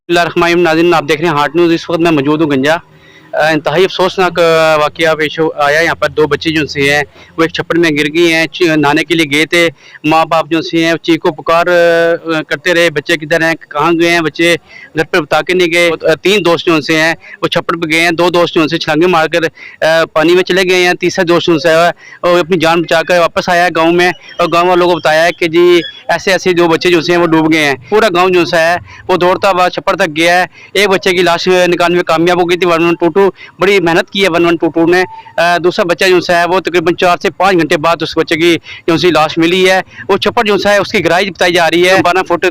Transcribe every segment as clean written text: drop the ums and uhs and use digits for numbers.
बिस्मिल्लाहिर्रहमानिर्रहीम। नाज़रीन, आप देख रहे हैं हार्ट न्यूज़। इस वक्त मैं मौजूद हूँ गंजा। इंतहाई अफसोसनाक वाक़या पेश आया। यहाँ पर दो बच्चे जो से हैं वो एक छप्पड़ में गिर गए हैं। नहाने के लिए गए थे। माँ बाप जो से हैं चीखो पुकार करते रहे, बच्चे किधर हैं, कहाँ गए हैं बच्चे, घर पर बता के नहीं गए। तीन दोस्त जो से हैं वो छप्पड़ पर गए हैं। दो दोस्त जो से छलांगे मार कर पानी में चले गए हैं। तीसरा दोस्त जो है वो अपनी जान बचा कर वापस आया है गाँव में, और गाँव वालों को बताया है कि जी ऐसे ऐसे दो बच्चे जो हैं वो डूब गए हैं। पूरा गाँव जो सा है वो दौड़ता हुआ छप्पड़ तक गया है। एक बच्चे की लाश निकालने में कामयाब हो गई थी। 1122 बड़ी मेहनत की है 1122 ने। दूसरा बच्चा जो है वो तकरीबन 4 से 5 घंटे बाद उस बच्चे की जो सी लाश मिली है। वो छप्पड़ जो है उसकी गहराई बताई जा रही है 12 फुट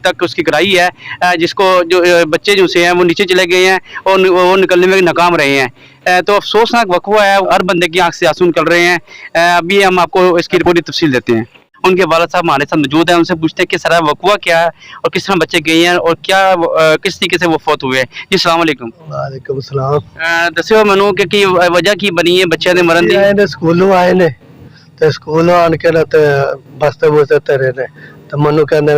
तक उसकी गहराई है, जिसको जो बच्चे जो से हैं वो नीचे चले गए हैं और वो निकलने में नाकाम रहे हैं। तो अफसोसनाक वक़्वा है, हर बंदे की आंख से आंसू निकल रहे हैं। अभी हम आपको इसकी पूरी तफसील देते हैं। उनके वालिद साहब हमारे साथ मौजूद हैं, उनसे पूछते हैं कि सारा वक़्वा क्या है और किस तरह बच्चे गए हैं और क्या किस तरीके से वो फौत हुए। जी अस्सलाम वालेकुम। वालेकुम सलाम। दस्यो मैनू कि वजह की बनी है बच्चे दे मरन दी? आए ने स्कूलों आए ने ते स्कूलों आन के ना ते बस्ते बुस्ते तेरे ने ते मनु कहंदे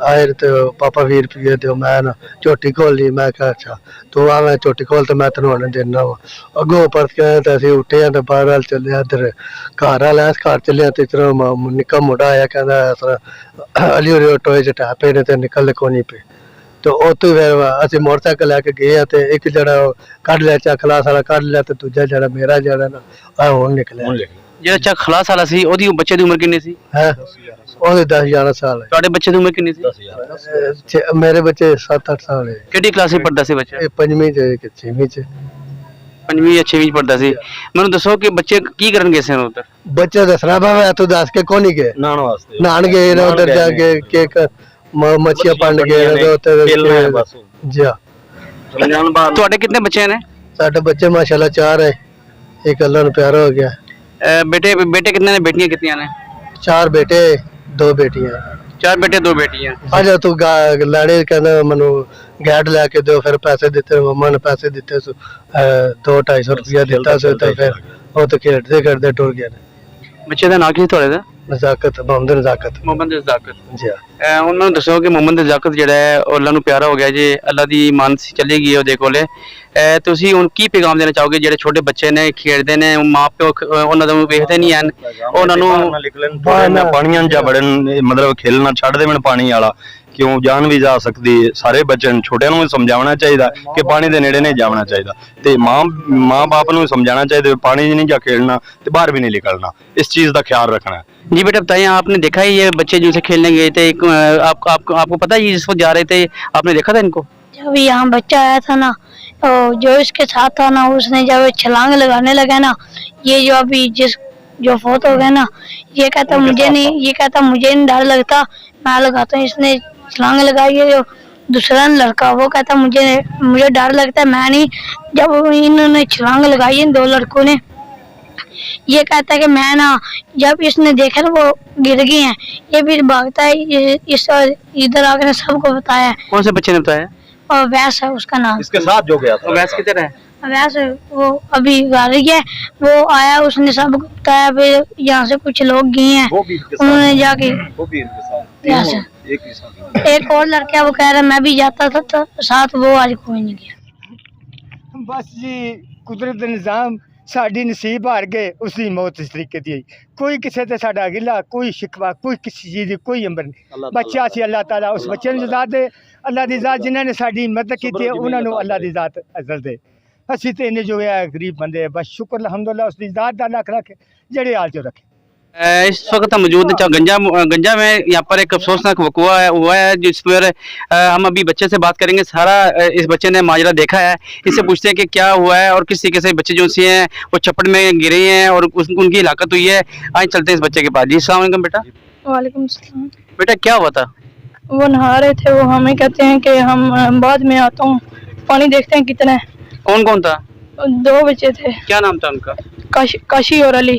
आए ते पापा 20 रुपये दो। मैं ना झोटी खोल ली। मैं कहा अच्छा तू आ, मैं झोटी खोल तो मैं तेन होने देना वा। अगो परत के ते असीं उठे ते बाहर वाल चले इधर घर वाले घर चले ते इधर निक्का मुंडा आया कहंदा इस तरह अली होरी टोए च टै पे ने ते निकलदे कोनी पे। तो उतों फिर असं मोटरसाइकिल लैके गए तो एक जरा कढ़ लिया चा खलास वाला कढ़ लिया, तो दूजा जरा मेरा जरा ना हुण निकलिया। ਜਿਹੜਾ ਚੱਕ ਖਲਾਸ ਵਾਲਾ ਸੀ ਉਹਦੀ ਬੱਚੇ ਦੀ ਉਮਰ ਕਿੰਨੀ ਸੀ? है ਉਹਦੇ 10-11 ਸਾਲ है। ਤੁਹਾਡੇ ਬੱਚੇ ਦੀ ਉਮਰ ਕਿੰਨੀ ਸੀ? मेरे बच्चे 7-8 साल है। ਕਿਹੜੀ ਕਲਾਸ ਵਿੱਚ ਪੜਦਾ ਸੀ ਬੱਚਾ? ਇਹ ਪੰਜਵੀਂ ਚ ਇੱਕ ਛੇਵੀਂ ਚ। ਪੰਜਵੀਂ ਜਾਂ ਛੇਵੀਂ ਚ ਪੜਦਾ ਸੀ। ਮੈਨੂੰ ਦੱਸੋ ਕਿ ਬੱਚੇ ਕੀ ਕਰਨ ਗਏ ਸਨ ਉਧਰ? ਬੱਚੇ ਦੱਸਣਾ ਭਾਵੇਂ ਤੂੰ ਦੱਸ ਕੇ ਕੋਣੀ ਗਏ ਨਹਾਉਣ ਵਾਸਤੇ ਨਹਾਣ ਗਏ ਨੇ ਉਧਰ ਜਾ ਕੇ ਕੇਕ ਮੱਛੀਆਂ ਪੰਡ ਗਏ ਨੇ ਉੱਥੇ खेलना है बस। जी रमजान बाद ਤੁਹਾਡੇ ਕਿੰਨੇ ਬੱਚੇ ਨੇ? साढ़े बच्चे माशाल्लाह 4 है। एक अल्लाह ने प्यारा हो गया। बेटे बेटे कितने ने, बेटियां कितनी ने? 4 बेटे 2 बेटियां। 4 बेटे 2 बेटियां। अच्छा तू लाड़े कहना मनु गैड लैके दो, फिर पैसे दिते मम्मा ने पैसे दिते 200-250 रुपया दिता सो तो फिर वो तो खेडते खेडते टुर गया। बच्चे का नाम की थोड़े दा? नजाकत मोहम्मद नजाकत। मोहम्मद नजाकत। जी ਉਹਨਾਂ ਨੂੰ ਦੱਸੋ ਕਿ ਮੁਹੰਮਦ ਨਜ਼ਾਕਤ ਜਿਹੜਾ ਹੈ ਉਹ ਅੱਲਾ ਨੂੰ ਪਿਆਰਾ ਹੋ ਗਿਆ ਜੀ, ਅੱਲਾ ਦੀ ਮਾਨਤ ਚਲੀ ਗਈ ਉਹਦੇ ਕੋਲੇ। ਤੁਸੀਂ ਹੁਣ ਕੀ ਪੈਗਾਮ ਦੇਣਾ ਚਾਹੋਗੇ ਜਿਹੜੇ ਛੋਟੇ ਬੱਚੇ ਨੇ ਖੇਡਦੇ ਨੇ, ਮਾਂ ਪਿਓ ਉਹਨਾਂ ਨੂੰ ਵੇਖਦੇ ਨਹੀਂ ਹਨ, ਉਹਨਾਂ ਨੂੰ ਪਾਣੀਆਂ ਜਾਂ ਬੜਨ मतलब खेलना ਛੱਡ ਦੇਵਣ ਪਾਣੀ ਵਾਲਾ ਕਿਉਂ ਜਾਨ ਵੀ ਜਾ ਸਕਦੀ ਹੈ। ਸਾਰੇ ਬੱਚਿਆਂ ਨੂੰ ਛੋਟਿਆਂ ਨੂੰ ਸਮਝਾਉਣਾ ਚਾਹੀਦਾ ਕਿ ਪਾਣੀ ਦੇ ਨੇੜੇ ਨਹੀਂ ਜਾਣਾ ਚਾਹੀਦਾ, ਤੇ ਮਾਂ ਬਾਪ ਨੂੰ समझाना चाहिए पानी नहीं जा खेलना तो बाहर भी नहीं निकलना, इस चीज का ख्याल रखना है। जी बेटा बताइए, आपने देखा है ये बच्चे जिनसे खेलने गए थे, आपको पता है ये जिसको जा रहे थे, आपने देखा था इनको? जब यहाँ बच्चा आया था ना, तो जो इसके साथ था ना, उसने जब छलांग लगाने लगा ना, ये जो अभी जो फौत हो गया ना, ये कहता मुझे नहीं डर लगता, मैं लगाता हूँ। इसने छलांग लगाई है। जो दूसरा लड़का वो कहता मुझे डर लगता है, मैं नहीं। जब इन्होंने छलांग लगाई इन 2 लड़कों ने, ये कहता है कि मैं ना, जब इसने देखा ना वो गिर गए हैं, ये भी भागता है। इस इधर आकर सबको बताया। कौन से बच्चे ने बताया? और वैस है उसका नाम। इसके साथ जो गया था वैस किधर है? वैसे वो अभी घर गया, वो आया, उसने सबको बताया। फिर यहाँ से कुछ लोग गए हैं, उन्होंने जाके एक और लड़का वो कह रहा मैं भी जाता था तो साथ, वो आज कोई नहीं गया। बस जी कुदरत दा निज़ाम साडी नसीब हार गए, उसकी मौत इस तरीके दी। कोई किसी से साडा गिला, कोई शिकवा, कोई किसी चीज़ की कोई अमर नहीं। बच्चा सी अल्लाह ताला उस बच्चे ने ज़ात दे, अल्लाह दी ज़ात जिन्होंने साडी मदद की थी उन्होंने अल्लाह दी ज़ात अज़ल दे। असी तो इन्हें जो है गरीब बंदे, बस शुक्र अल्हम्दुलिल्लाह उसकी ज़ात दा अल्लाह रखे जड़े हाल च रखे। इस वक्त हम मौजूद हैं गंजा में। यहाँ पर एक अफसोसनाक वक़्वा हुआ है जिस पर हम अभी बच्चे से बात करेंगे। सारा इस बच्चे ने माजरा देखा है, इससे पूछते हैं कि क्या हुआ है और किस तरीके से बच्चे जो से हैं वो छप्पड़ में गिरे हैं और उनकी हलाकत हुई है। आज चलते हैं इस बच्चे के पास। जी अस्सलाम वालेकुम बेटा। वालेकुम सलाम। बेटा क्या हुआ था? वो नहा रहे थे, वो हमें कहते हैं कि हम बाद में आता हूँ, पानी देखते हैं कितना है। कौन कौन था? 2 बच्चे थे। क्या नाम था उनका? काशी और अली।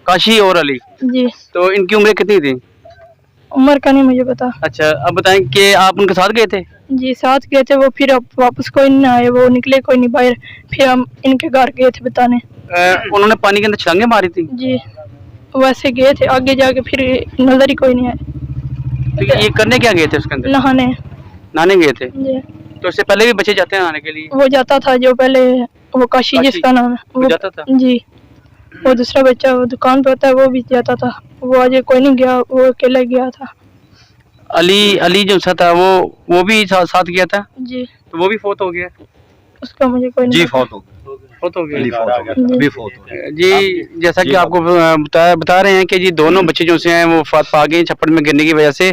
काशी और अली जी। तो इनकी उम्र कितनी थी? उम्र का नहीं मुझे पता। अच्छा, अब बताएं कि आप उनके साथ गए थे? जी साथ गए थे। वो फिर अब वापस कोई नहीं आए, वो निकले कोई नहीं बाहर। फिर हम इनके घर गए थे बताने। उन्होंने पानी के अंदर छलांगे मारी थी? जी वैसे गए थे, आगे जाके फिर नजर ही कोई नहीं आया। तो ये करने क्या गए थे उसके अंदर? नहाने गए थे। जी। तो इससे पहले भी बच्चे जाते हैं नहाने के लिए? वो जाता था जो पहले, वो काशी काशी? जिसका नाम है वो जाता था? जी। वो दूसरा बच्चा वो दुकान पे होता है, वो भी जाता था। वो आज कोई नहीं गया, वो अकेला गया था। अली जो सा था वो भी साथ गया था, जी। तो वो भी फौत हो गया? उसका मुझे कोई नहीं जी पता। फौत हो फौत हो अली गया। फौत हो गया, अभी फौत हो गया। जी, जैसा कि आपको बता रहे हैं कि जी दोनों बच्चे जो से हैं वो फौत पा गए छप्पड़ में गिरने की वजह से।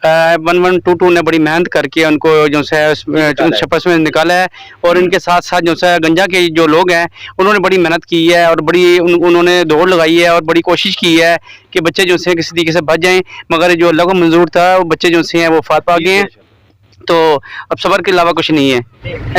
1122 ने बड़ी मेहनत करके उनको जो है छप्पड़ में निकाला है, और इनके साथ साथ जो है गंजा के जो लोग हैं उन्होंने बड़ी मेहनत की है और बड़ी उन्होंने दौड़ लगाई है और बड़ी कोशिश की है कि बच्चे जो से किसी तरीके से बच जाएं, मगर जो अल्लाह को मंजूर था वो बच्चे जो से हैं वो फौत पा गए हैं। तो अब सबर के अलावा कुछ नहीं है।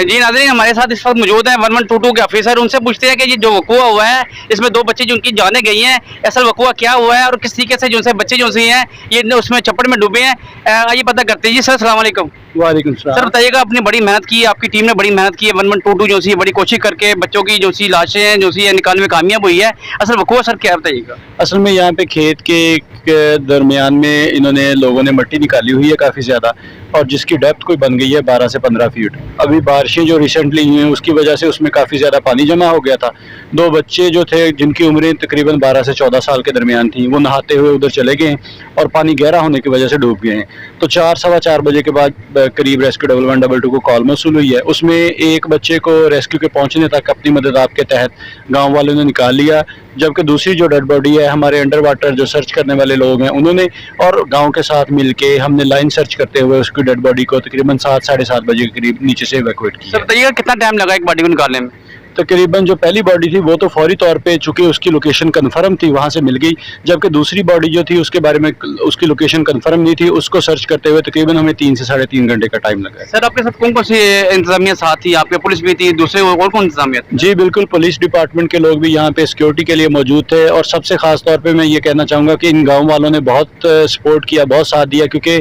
जी नाज़रीन, हमारे साथ इस वक्त मौजूद हैं 1122 के ऑफिसर। उनसे पूछते हैं कि ये जो वक़ुआ हुआ है इसमें 2 बच्चे जो उनकी जानें गई हैं, असल वक़ुआ क्या हुआ है और किस तरीके से जो से बच्चे जो से हैं ये उसमें छप्पड़ में डूबे हैं, आइए पता करते हैं। जी सर, अस्सलाम वालेकुम। वालेकुम सर बताइएगा, आपने बड़ी मेहनत की है, आपकी टीम ने बड़ी मेहनत की है, 1122 जो सी बड़ी कोशिश करके बच्चों की जो सी लाशें हैं जो सी निकालने में कामयाब हुई है, असल वक़ुआ सर क्या बताइएगा? असल में यहाँ पे खेत के दरमियान में इन्होंने लोगों ने मिट्टी निकाली हुई है काफ़ी ज़्यादा, और जिसकी डेप्थ कोई बन गई है 12 से 15 फीट। अभी बारिशें जो रिसेंटली हुई हैं उसकी वजह से उसमें काफ़ी ज़्यादा पानी जमा हो गया था। 2 बच्चे जो थे जिनकी उम्रें तकरीबन 12 से 14 साल के दरमियान थी, वो नहाते हुए उधर चले गए हैं और पानी गहरा होने की वजह से डूब गए हैं। तो 4-4:15 बजे के बाद करीब रेस्क्यू 1122 को कॉल मौसूल हुई है। उसमें एक बच्चे को रेस्क्यू के पहुँचने तक अपनी मदद आपके तहत गाँव वालों ने निकाल लिया, जबकि दूसरी जो डेड बॉडी है हमारे अंडर वाटर जो सर्च करने वाले लोग हैं उन्होंने और गांव के साथ मिलके हमने लाइन सर्च करते हुए उसकी डेड बॉडी को तकरीबन 7-7:30 बजे के करीब नीचे से इवैक्यूएट किया। सर बताइएगा कितना टाइम लगा एक बॉडी को निकालने में? तकरीबन जो पहली बॉडी थी वो तो फौरी तौर पे चूंकि उसकी लोकेशन कंफर्म थी वहां से मिल गई, जबकि दूसरी बॉडी जो थी उसके बारे में उसकी लोकेशन कंफर्म नहीं थी, उसको सर्च करते हुए तकरीबन हमें 3 से 3.5 घंटे का टाइम लगा है। सर आपके साथ कौन कौन सी इंतजामिया साथ थी? आपके पुलिस भी थी, दूसरे और कौन इंतजामिया थी? जी बिल्कुल, पुलिस डिपार्टमेंट के लोग भी यहाँ पे सिक्योरिटी के लिए मौजूद थे, और सबसे खास तौर पे मैं ये कहना चाहूँगा कि इन गाँव वालों ने बहुत सपोर्ट किया, बहुत साथ दिया, क्योंकि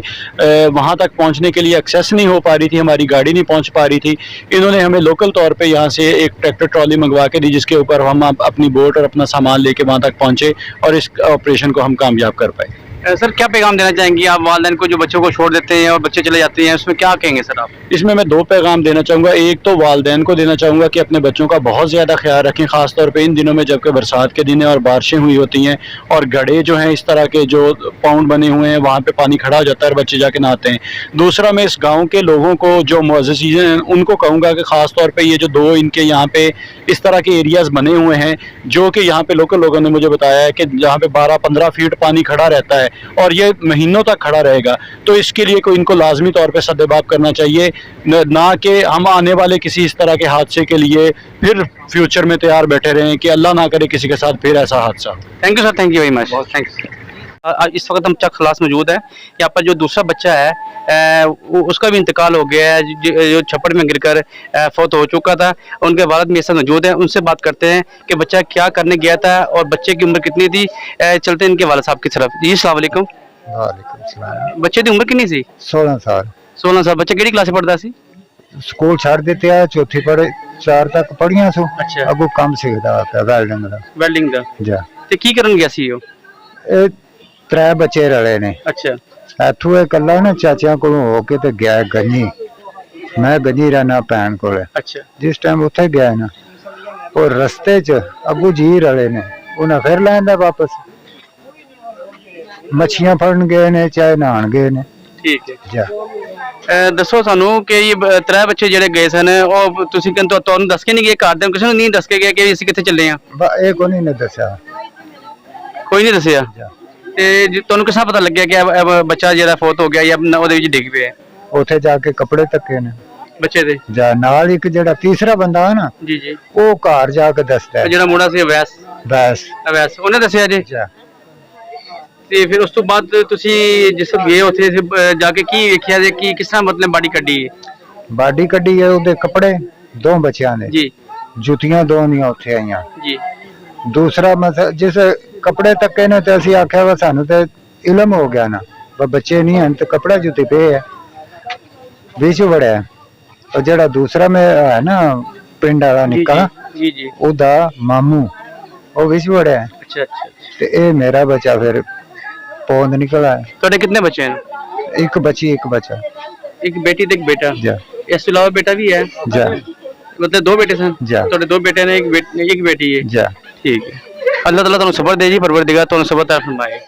वहाँ तक पहुँचने के लिए एक्सेस नहीं हो पा रही थी, हमारी गाड़ी नहीं पहुँच पा रही थी। इन्होंने हमें लोकल तौर पर यहाँ से एक ट्रैक्टर ट्रॉली मंगवा के दी जिसके ऊपर हम अपनी बोट और अपना सामान लेके वहाँ तक पहुँचे और इस ऑपरेशन को हम कामयाब कर पाए। सर क्या पैगाम देना चाहेंगे आप वालिदैन को जो बच्चों को छोड़ देते हैं और बच्चे चले जाते हैं, उसमें क्या कहेंगे सर आप? इसमें मैं 2 पैगाम देना चाहूँगा। एक तो वालिदैन को देना चाहूँगा कि अपने बच्चों का बहुत ज़्यादा ख्याल रखें, ख़ास तौर पे इन दिनों में जबकि बरसात के दिन है और बारिशें हुई होती हैं और गड्ढे जो हैं इस तरह के जो पाउंड बने हुए हैं वहाँ पे पानी खड़ा हो जाता है और बच्चे जाके नहाते हैं। दूसरा, मैं इस गाँव के लोगों को जो मुअज़्ज़िज़ीन हैं उनको कहूँगा कि ख़ास तौर पर ये जो 2 इनके यहाँ पे इस तरह के एरियाज़ बने हुए हैं जो कि यहाँ पे लोकल लोगों ने मुझे बताया है कि जहाँ पे 12-15 फीट पानी खड़ा रहता है और ये महीनों तक खड़ा रहेगा, तो इसके लिए कोई इनको लाजमी तौर पे सद्देबाब करना चाहिए, ना कि हम आने वाले किसी इस तरह के हादसे के लिए फिर फ्यूचर में तैयार बैठे रहें कि अल्लाह ना करे किसी के साथ फिर ऐसा हादसा। Thank you sir, thank you very much, thanks. इस वक्त हम चक खलास मौजूद है। यहाँ पर जो दूसरा बच्चा है उसका भी इंतकाल हो गया है, जो छप्पड़ में गिरकर फौत हो चुका था। उनके वालिद मेरे साथ मौजूद हैं, उनसे बात करते हैं कि बच्चा क्या करने गया था और बच्चे की उम्र कितनी थी। चलते हैं इनके वालिद साहब की तरफ। जी अस्सलाम वालेकुम। वालेकुम सलाम। बच्चे की उम्र कितनी सी? 16 साल। 16 साल। बच्चा किहड़ी क्लास में पढ़ता सी? स्कूल छड़ दिते आ, चौथी पढ़े 4 तक पढ़ियां सो। अच्छा। अगो काम सीखदा पिया वेल्डिंग दा। वेल्डिंग दा। जा ते की करन गया सी ओ? ए 3 बच्चे रले ने। अच्छा। इथों ये कल्ला ना चाचियां कोलों हो के ते गया गंजी। मैं गंजी रहना भैन कोल। अच्छा। जिस टाइम उत्थे गया ना और रस्ते च अगू जी रले ने उन्हें फिर लैंदा वापस। मच्छियां फड़न गए ने चाहे नहान गए ने। ठीक है। जा दसो सानू कि ये 3 बच्चे ਜਿਹੜੇ ਗਏ ਸਨ ਉਹ ਤੁਸੀਂ ਕਿੰਤੋਂ ਤੁਹਾਨੂੰ ਦੱਸ ਕੇ ਨਹੀਂ ਗਏ, ਘਰ ਦੇ ਕਿਸੇ ਨੂੰ ਨਹੀਂ ਦੱਸ ਕੇ ਗਏ ਕਿ ਅਸੀਂ ਕਿੱਥੇ ਚੱਲੇ ਆ? ਇਹ ਕੋਈ ਨਹੀਂ ਦੱਸਿਆ। ਕੋਈ ਨਹੀਂ ਦੱਸਿਆ। ਜਾ ਤੇ ਤੁਹਾਨੂੰ ਕਿਸ ਤਰ੍ਹਾਂ ਪਤਾ ਲੱਗਿਆ ਕਿ ਇਹ ਬੱਚਾ ਜਿਹੜਾ ਫੌਤ ਹੋ ਗਿਆ ਜਾਂ ਉਹਦੇ ਵਿੱਚ ਡਿੱਗ ਪਿਆ? ਉੱਥੇ ਜਾ ਕੇ ਕੱਪੜੇ ਤੱਕੇ ਨੇ ਬੱਚੇ ਦੇ। ਜਾ ਨਾਲ ਇੱਕ ਜਿਹੜਾ ਤੀਸਰਾ ਬੰਦਾ ਹੈ ਨਾ ਜੀ ਜੀ, ਉਹ ਘਰ ਜਾ ਕੇ ਦੱਸਦਾ ਜਿਹੜਾ ਮੁੰਡਾ ਸੀ ਅਵੈਸ। ਬਸ ਅਵੈਸ ਉਹਨੇ ਦੱਸਿਆ ਜੀ। ਜਾ ਤੇ ਫਿਰ ਉਸ ਤੋਂ ਬਾਅਦ ਤੁਸੀਂ ਜਿਸ ਗਏ ਉੱਥੇ ਜਾ ਕੇ ਕੀ ਵੇਖਿਆ ਜੇ ਕੀ ਕਿਸ ਤਰ੍ਹਾਂ ਮਤਲਬ ਬਾਡੀ ਕੱਢੀ? ਬਾਡੀ ਕੱਢੀ ਹੈ ਉਹਦੇ ਕੱਪੜੇ 2 ਬੱਚਿਆਂ ਦੇ ਜੀ। ਜੁੱਤੀਆਂ 2 ਦੀਆਂ ਉੱਥੇ ਆਈਆਂ। ਜੀ। दूसरा मतलब जिस कपड़े तक ने तो असं आख्या वा सानू तो इलम हो गया ना बच्चे नहीं हैं तो कपड़ा जुत्ती पे है बीच बड़ा है। और जड़ा दूसरा में है ना पिंड वाला निक्का जी जी ओदा मामू वो बीच बड़ा है। अच्छा अच्छा। ते ए मेरा बच्चा फिर पौंद निकला है। तो कितने बच्चे हैं? एक बच्ची एक बच्चा। एक बेटी ते एक बेटा। जा ਇਸ ਤੋਂ ਇਲਾਵਾ ਬੇਟਾ ਵੀ ਹੈ जा मतलब दो बेटे सन जा। ਤੁਹਾਡੇ ਦੋ ਬੇਟੇ ਨੇ ਇੱਕ बेटी है जा ठीक है अल्लाह ताला ਤੁਹਾਨੂੰ ਸਬਰ ਦੇ ਜੀ ਪਰਵਰदिगार ਤੁਹਾਨੂੰ ਸਬਰ ता फरमाए।